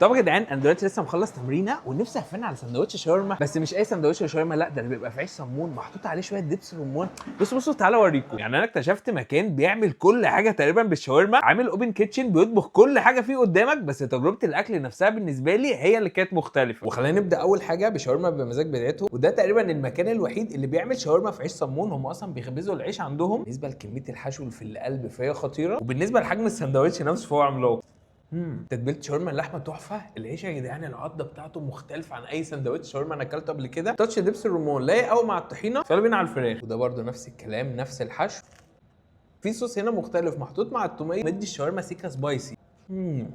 طب يا جدعان انا دلوقتي لسه مخلص تمرينه ونفسي افن على سندوتش شاورما، بس مش اي سندوتش شاورما، لا ده اللي بيبقى في عيش صمون محطوط عليه شويه دبس رمان. بصوا تعالى اوريكم. يعني انا اكتشفت مكان بيعمل كل حاجه تقريبا بالشاورما، عامل اوبن كيتشن بيطبخ كل حاجه فيه قدامك، بس تجربه الاكل نفسها بالنسبه لي هي اللي كانت مختلفه. وخلينا نبدا اول حاجه بشاورما بمزاج بدايته، وده تقريبا المكان الوحيد اللي بيعمل شاورما في عيش صمون. هم اصلا بيخبزوا العيش عندهم. بالنسبه لكميه الحشو اللي في القلب فهي خطيره، وبالنسبه لحجم السندوتش نفسه فهو عملاق. تتبيله شاورما اللحمه تحفه. العيش يا جدعان العضه بتاعته مختلفه عن اي سندوتش شاورما انا اكلته قبل كده. تاتش دبس الرمان لايق قوي مع الطحينه. يلا بينا على الفراخ، وده برده نفس الكلام نفس الحشو. في صوص هنا مختلف محطوط مع التوميه مدي الشاورما سيكا سبايسي.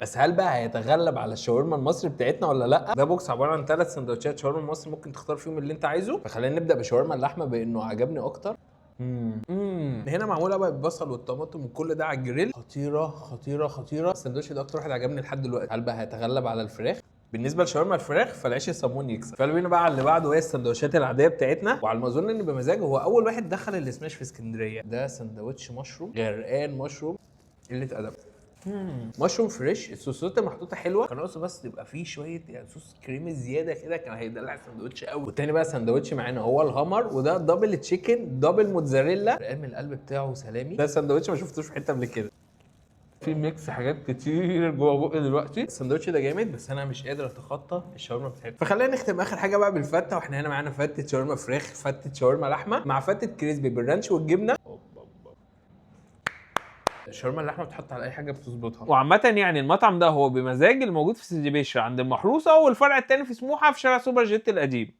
بس هل بقى هيتغلب على الشاورما المصري بتاعتنا ولا لا؟ ده بوكس عباره عن 3 سندوتشات شاورما مصري، ممكن تختار فيهم اللي انت عايزه. فخلينا نبدا بشاورما اللحمه بانه عجبني اكتر. هنا معموله بقى بالبصل والطماطم وكل ده على الجريل. خطيره خطيره خطيره. السندوتش ده اكتر واحد عجبني لحد دلوقتي. هل بقى هيتغلب على الفراخ؟ بالنسبه لشاورما الفراخ فالعيش الصمون يكسب. فيلا بينا بقى على اللي بعده، وهي السندوتشات العاديه بتاعتنا. وعلى ما اظن ان بمزاج هو اول واحد دخل السماش في اسكندريه. ده سندوتش مشروم غرقان مشروم، قله ادب. مشروم فريش. الصوصات المحطوطه حلوه، كان ناقصه بس تبقى فيه شويه يعني صوص كريمي زياده كده، كان هيدلع السندوتش قوي. والتاني بقى سندوتش معانا هو الهامر، وده دبل تشيكن دبل موتزاريلا، رقام القلب بتاعه سلامي. ده سندوتش ما شفتوش في حته قبل كده. في ميكس حاجات كتير جوه بقي دلوقتي. السندوتش ده جامد، بس انا مش قادر اتخطى الشاورما بتاعتي. فخلينا نختم اخر حاجه بقى بالفته. واحنا هنا معانا فته شاورما فراخ، فته شاورما لحمه، مع فته كريسبي بالرانش والجبنه. الشاورما اللحمه بتحط على اي حاجه بتظبطها. وعامه يعني المطعم ده هو بمزاج، الموجود في سيدي بشر عند المحروسه، والفرع الثاني في سموحه في شارع سوبر جيت القديم.